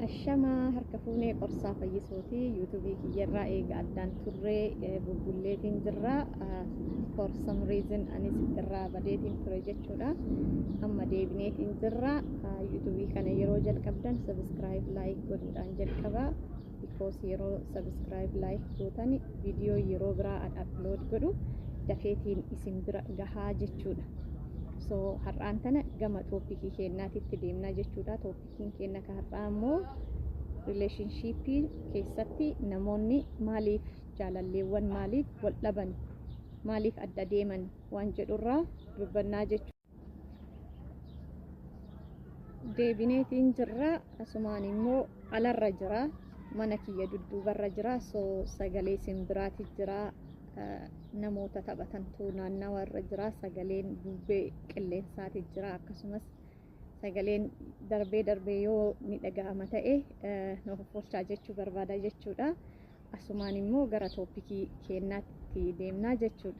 Ashamaa harka fuunee qorsaa fayyisootii yuutuubii kiyyarraa eega addaan turree bubbulleetiin jirra. For some reason anis irraa badeetiin ture jechuudha. Amma deebineetiin jirra. Yuutuubii kana yeroo jalqabdan subscribe like godhuudhaan jalqabaa. Because yeroo subscribe like gootan viidiyoo yeroo biraa upload godhu dafeetiin isin bira gahaa jechuudha. So har'aan tana gama toopikii keenyaatitti deemnaa jechuudha. Toopikiin keenya ka har'aa immoo relationship keessatti namoonni maaliif jaalalleewwan maaliif wal dhaban maaliif adda deeman waan jedhurraa dubbannaa jechuudha. Deebineetiin jirra. Asumaan immoo alarra jira, mana kiyya dudduubarra jira. So sagalee simbiraati jira. Namoota taphatantu naannawa irra jira. Sagaleen bubbee qilleensaati jira. Akkasumas sagaleen darbee yoo ni dhaga'ama ta'e nuuf folchaa jechuu barbaada jechuudha. Asumaan immoo gara toopikii keenyaatti deemnaa jechuudha.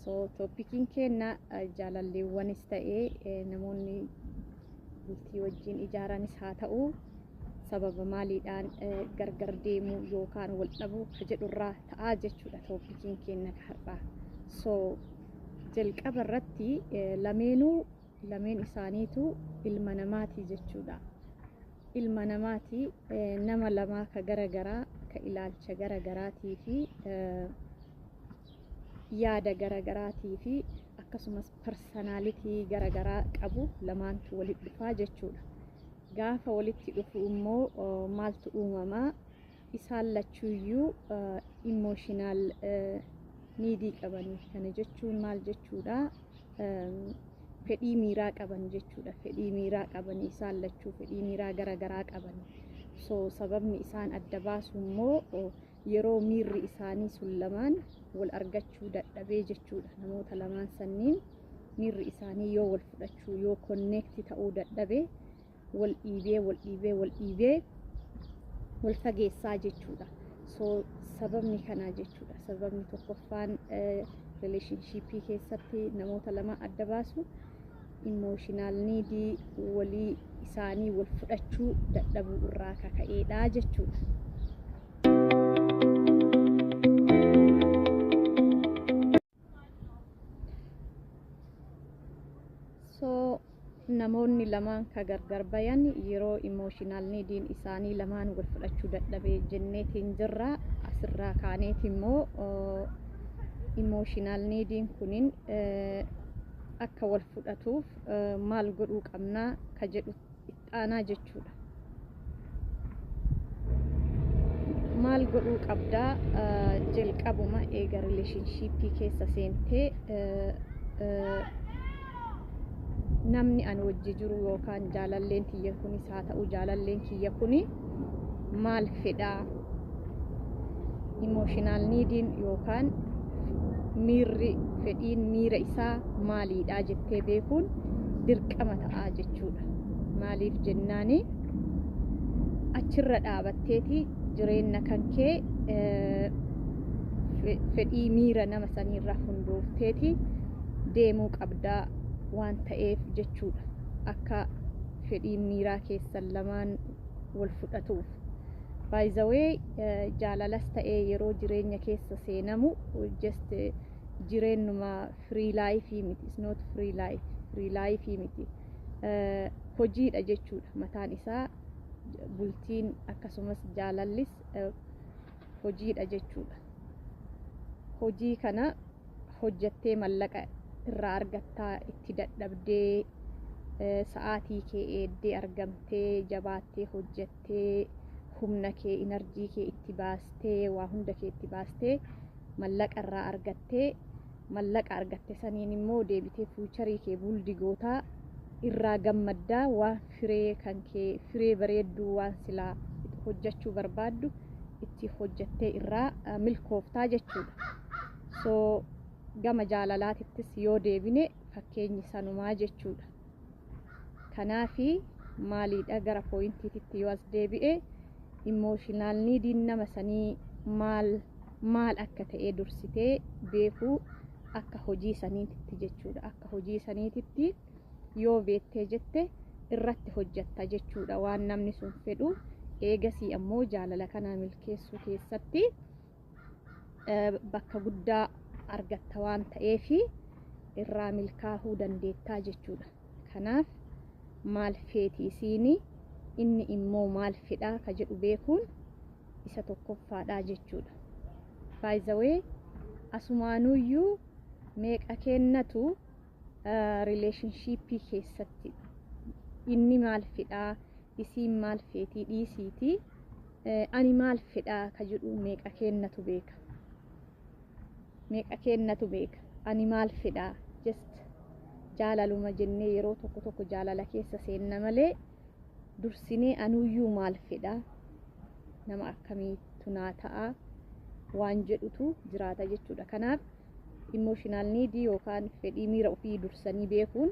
So toopikiin keenya jaalalleewwanis ta'e namoonni bultii wajjin ijaaranis haa ta'u sababa maaliidhaan gargar deemuu yookaan wal dhabuu ka jedhurraa ta'aa jechuudha toopikiin keenya har'aa. So jalqaba irratti lameen isaaniitu ilma namaati jechuudha. Ilma namaati, nama lamaa ka garagaraa, ka ilaalcha garagaraatii fi yaada garagaraatii fi akkasumas personalitii garagaraa qabu lamaantu walitti dhufaa jechuudha. Gaafa walitti dhufu immoo maaltu uumamaa? Isaan lachuuyyuu emotional needii qabanii. Kana jechuun maal jechuudha? Fedhii miiraa qaban jechuudha. Fedhii miiraa qabanii, isaan lachuu fedhii miiraa garagaraa qabanii. So sababni isaan adda baasu immoo yeroo miirri isaanii sun lamaan wal argachuu dadhabee jechuudha. Namoota lamaan sanniin miirri isaanii yoo wal fudhachuu yoo connect ta'uu dadhabee wal dhiibee wal fageessaa jechuudha. So sababni kanaa jechuudha. Sababni tokkoffaan relationship keessatti namoota lama adda baasu emotional needii walii isaanii wal fudhachuu dadhabuu irraa kaka'eedha jechuudha. So namoonni lamaan ka gargar bayan yeroo emotional neediin isaanii lamaan wal fudhachuu dadhabee jenneetiin jirra. Asirraa kaaneet immoo emotional neediin kunin akka wal fudhatuuf maal godhuu qabnaa ka jedhu ittaanaa jechuudha. Maal godhuu qabdaa? Jalqabuma eega relationship keessa seentee namni an wajji jiru yookaan jaalalleen kiyya kunis haa ta'u jaalalleen kiyya kuni maal fedhaa? Emotional neediin yookaan fedhiin miira isaa maaliidha jettee beekuun dirqama ta'aa jechuudha. Maaliif jennaani achirra dhaabatteeti jireenya kan kee fedhii miira nama saniirraa hundoofteeti deemuu qabdaa waan ta'eef jechuudha. Akka fedhiin miiraa keessan lamaan wal fudhatuuf. By the way, jaalalas ta'ee yeroo jireenya keessa seenamu just jireenyuma free life miti. It's not free life. Free life miti. Hojiidha jechuudha. Mataan isaa bultiin akkasumas jaalallis hojiidha jechuudha. Hojii kana hojjattee mallaqa irraa argattaa, itti dadhabdee sa'aatii kee eeddee argamtee jabaattee hojjattee humna kee enerjii kee itti baastee waa hunda kee itti baastee mallaqa irraa argattee mallaqa argatte saniin immoo deebitee fuucharii kee buldi gootaa irraa gammaddaa waan firee kan kee firee bareedduu waan silaa hojjachuu barbaaddu itti hojjattee irraa milkooftaa jechuudha. So gama jaalalaatittis yoo deebine fakkeenyi sanumaa jechuudha. Kanaafi maaliidha gara pooyintiitti yoo as deebi'e emotional neediin nama sanii maal akka ta'e dursitee beekuu akka hojii saniititti jechuudha. Akka hojii saniititti yoo beektee jette irratti hojjetta jechuudha waan namni sun fedhu. Eegasii ammoo jaalala kana milkeessuu keessatti bakka guddaa argatta waan ta'eef irraa milkaa'uu dandeettaa jechuudha. Kanaaf maal feetii isiini, inni immoo maal fedhaa ka jedhu beekuun isa tokkoffaadha jechuudha. By the way, asumaanuyyuu meeqa kennatu relationship keessatti inni maal fedhaa, isiin maal feetii dhiisiiti, ani maal fedhaa ka jedhu meeqa kennatu beeka. Meeqa kennatu beeka. Ani maal fedhaa just jaalaluma jennee yeroo tokko jaalala keessa seenna malee dursinee anuyyuu maal fedhaa, nama akkamiitu naa ta'a waan jedhutu jiraata jechuudha. Kanaaf emotional need yookaan fedhii miira ofii dursanii beekuun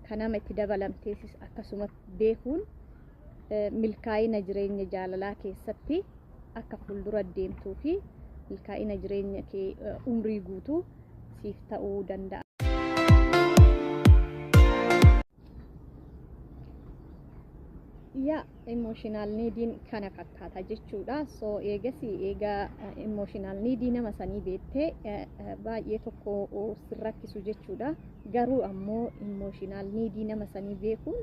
kanama itti dabalamteesis akkasuma beekuun milkaa'ina jireenya jaalalaa keessatti akka fuuldura deemtuu fi milkaa'ina jireenya kee umrii guutuu siif ta'uu danda'a. Emotional neediin kana fakkaata jechuudha. So eega emotional needii nama sanii beektee baay'ee tokko sirrakkisu jechuudha. Garuu ammoo emotional needii nama sanii beekuun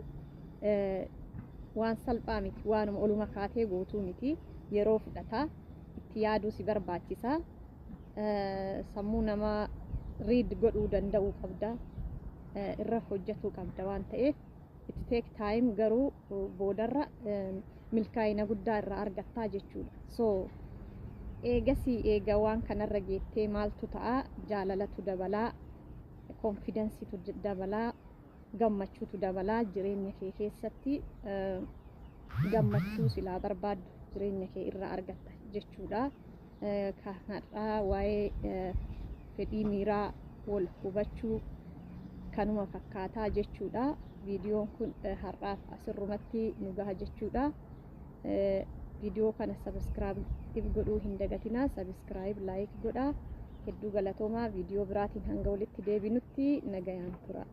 waan salphaa miti, waanuma oluma kaatee gootuu miti. Yeroo fudhataa itti yaaduu si barbaachisa. Sammuu nama read godhuu danda'uu qabda, irra hojjetuu qabda waan ta'eef it take time. Garuu boodarra milkaa'ina guddaa irraa argattaa jechuudha. So eega waan kanarra geettee maaltu ta'a? Jaalalatu dabalaa, konfidensiitu dabalaa, gammachuutu dabalaa jireenya kee keessatti. Gammachuu silaa barbaaddu jireenya kee irraa argatta jechuudha. Kanarraa waa'ee fedhii miiraa wal hubachuu kanuma fakkaataa jechuudha. Viidiyoon kun har'aaf asirrumatti nu gaha jechuudha. Viidiyoo kana subscribe godhuu hin dagatinaa. Subscribe, like godhaa. Hedduu galatoomaa. Viidiyoo biraatiin hanga walitti deebinutti nagayaan tura.